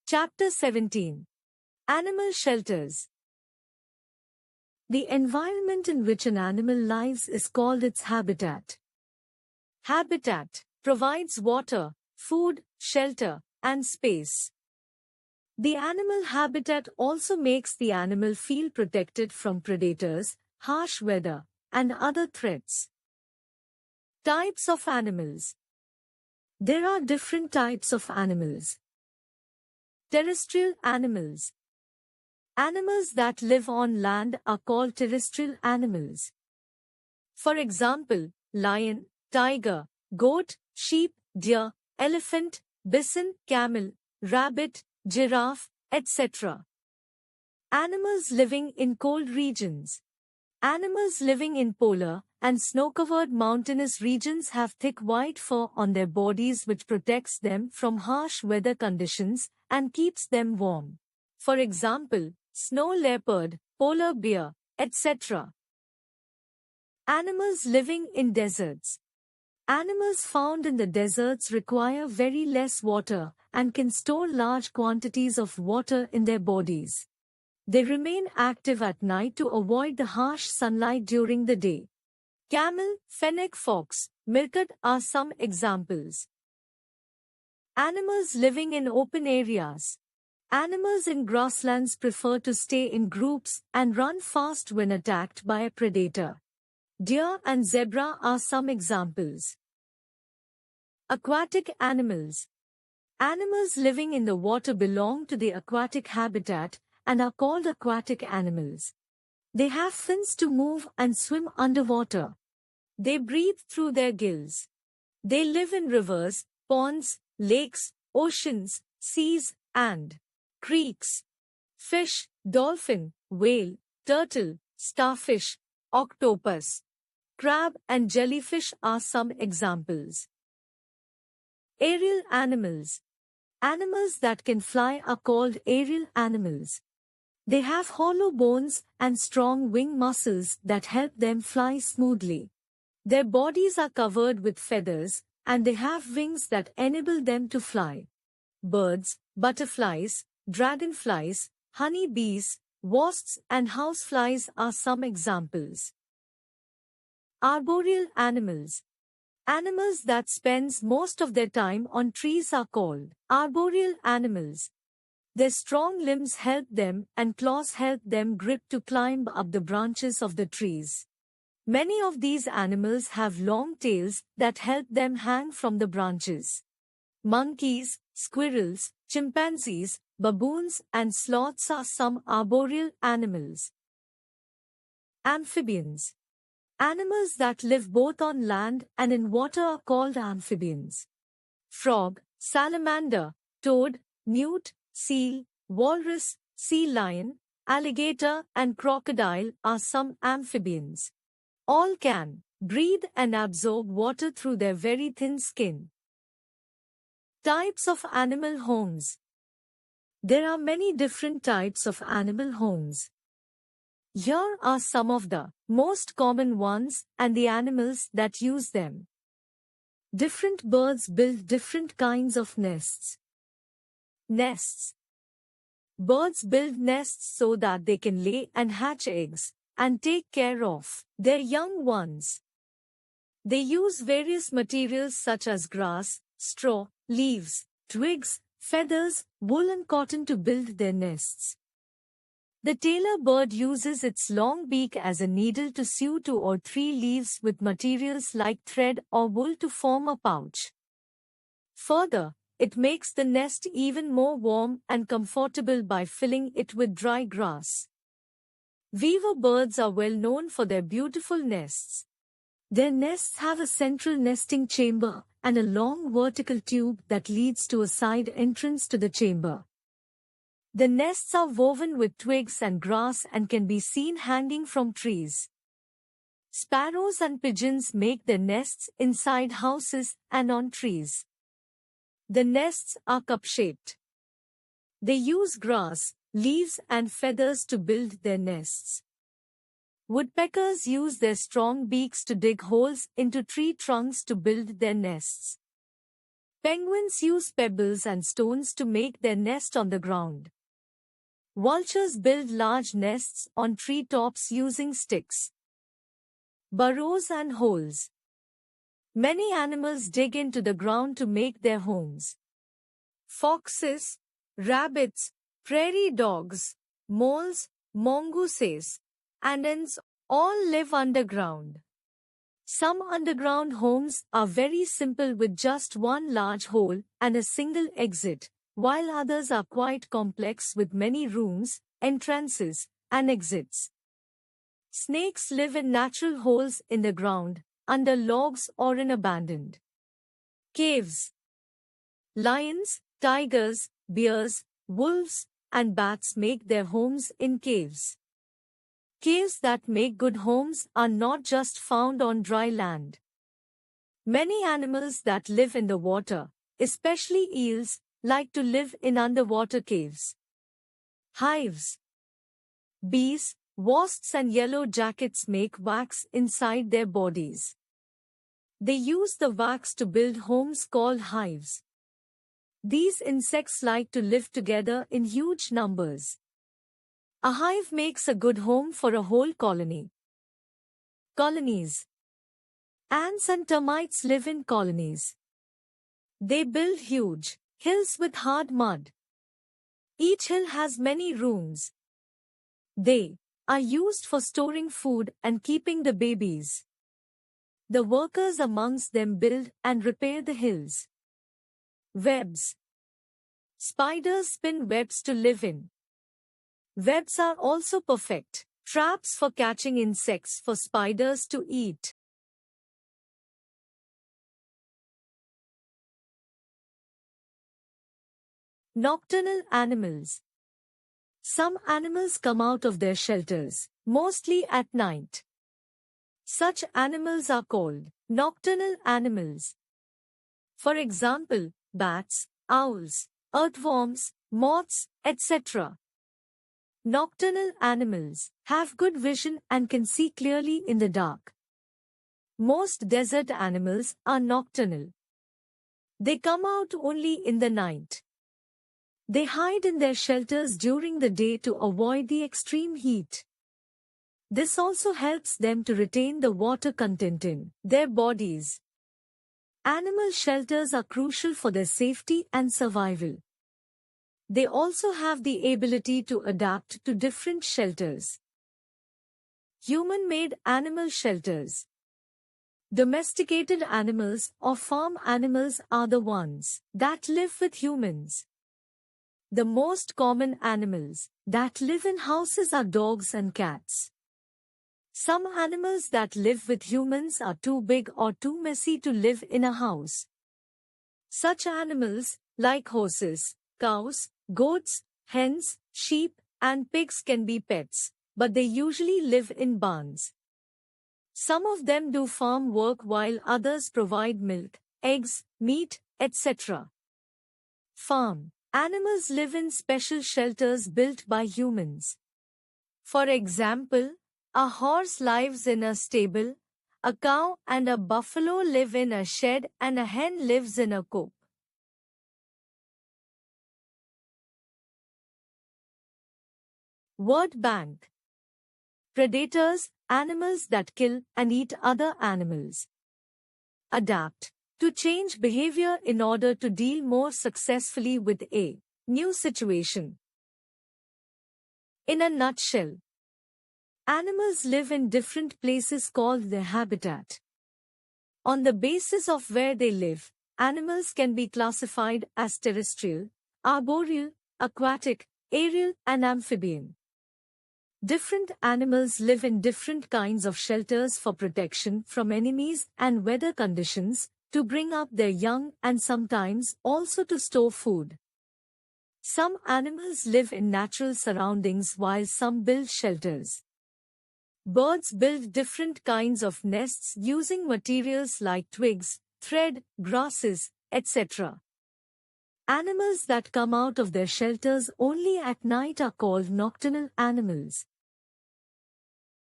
Chapter 17. Animal Shelters. The environment in which an animal lives is called its habitat. Habitat provides water, food, shelter, and space. The animal habitat also makes the animal feel protected from predators, harsh weather, and other threats. Types of animals. There are different types of animals. Terrestrial animals. Animals that live on land are called terrestrial animals. For example, lion, tiger, goat, sheep, deer, elephant, bison, camel, rabbit, giraffe, etc. Animals living in cold regions. Animals living in polar and snow-covered mountainous regions have thick white fur on their bodies which protects them from harsh weather conditions and keeps them warm. For example, snow leopard, polar bear, etc. Animals living in deserts. Animals found in the deserts require very less water and can store large quantities of water in their bodies. They remain active at night to avoid the harsh sunlight during the day. Camel, fennec fox, meerkat are some examples. Animals living in open areas. Animals in grasslands prefer to stay in groups and run fast when attacked by a predator. Deer and zebra are some examples. Aquatic animals. Animals living in the water belong to the aquatic habitat and are called aquatic animals. They have fins to move and swim underwater. They breathe through their gills. They live in rivers, ponds, lakes, oceans, seas, and creeks. Fish, dolphin, whale, turtle, starfish, octopus, crab and jellyfish are some examples. Aerial animals. Animals that can fly are called aerial animals. They have hollow bones and strong wing muscles that help them fly smoothly. Their bodies are covered with feathers, and they have wings that enable them to fly. Birds, butterflies, dragonflies, honeybees, wasps and houseflies are some examples. Arboreal animals. Animals that spends most of their time on trees are called arboreal animals. Their strong limbs help them and claws help them grip to climb up the branches of the trees. Many of these animals have long tails that help them hang from the branches. Monkeys, squirrels, chimpanzees, baboons and sloths are some arboreal animals. Amphibians. Animals that live both on land and in water are called amphibians. Frog, salamander, toad, newt, seal, walrus, sea lion, alligator and crocodile are some amphibians. All can breathe and absorb water through their very thin skin. Types of animal homes. There are many different types of animal homes. Here are some of the most common ones and the animals that use them. Different birds build different kinds of nests. Nests. Birds build nests so that they can lay and hatch eggs and take care of their young ones. They use various materials such as grass, straw, leaves, twigs, feathers, wool and cotton to build their nests. The tailor bird uses its long beak as a needle to sew 2 or 3 leaves with materials like thread or wool to form a pouch. Further, it makes the nest even more warm and comfortable by filling it with dry grass. Weaver birds are well known for their beautiful nests. Their nests have a central nesting chamber and a long vertical tube that leads to a side entrance to the chamber. The nests are woven with twigs and grass and can be seen hanging from trees. Sparrows and pigeons make their nests inside houses and on trees. The nests are cup-shaped. They use grass, leaves and feathers to build their nests. Woodpeckers use their strong beaks to dig holes into tree trunks to build their nests. Penguins use pebbles and stones to make their nest on the ground. Vultures build large nests on tree tops using sticks, burrows and holes. Many animals dig into the ground to make their homes. Foxes, rabbits, prairie dogs, moles, mongooses, and ants all live underground. Some underground homes are very simple with just one large hole and a single exit, while others are quite complex with many rooms, entrances, and exits. Snakes live in natural holes in the ground, under logs or in abandoned caves. Lions, tigers, bears, wolves, and bats make their homes in caves. Caves that make good homes are not just found on dry land. Many animals that live in the water, especially eels, like to live in underwater caves. Hives. Bees, wasps and yellow jackets make wax inside their bodies. They use the wax to build homes called hives. These insects like to live together in huge numbers. A hive makes a good home for a whole colony. Colonies. Ants and termites live in colonies. They build huge hills with hard mud. Each hill has many rooms. They are used for storing food and keeping the babies. The workers amongst them build and repair the hills. Webs. Spiders spin webs to live in. Webs are also perfect traps for catching insects for spiders to eat. Nocturnal animals. Some animals come out of their shelters, mostly at night. Such animals are called nocturnal animals. For example, bats, owls, earthworms, moths, etc. Nocturnal animals have good vision and can see clearly in the dark. Most desert animals are nocturnal. They come out only in the night. They hide in their shelters during the day to avoid the extreme heat. This also helps them to retain the water content in their bodies. Animal shelters are crucial for their safety and survival. They also have the ability to adapt to different shelters. Human-made animal shelters. Domesticated animals or farm animals are the ones that live with humans. The most common animals that live in houses are dogs and cats. Some animals that live with humans are too big or too messy to live in a house. Such animals, like horses, cows, goats, hens, sheep, and pigs can be pets, but they usually live in barns. Some of them do farm work while others provide milk, eggs, meat, etc. Farm animals live in special shelters built by humans. For example, a horse lives in a stable, a cow and a buffalo live in a shed, and a hen lives in a coop. Word bank. Predators, animals that kill and eat other animals. Adapt. To change behavior in order to deal more successfully with a new situation. In a nutshell, animals live in different places called their habitat. On the basis of where they live, animals can be classified as terrestrial, arboreal, aquatic, aerial, and amphibian. Different animals live in different kinds of shelters for protection from enemies and weather conditions, to bring up their young and sometimes also to store food. Some animals live in natural surroundings while some build shelters. Birds build different kinds of nests using materials like twigs, thread, grasses, etc. Animals that come out of their shelters only at night are called nocturnal animals.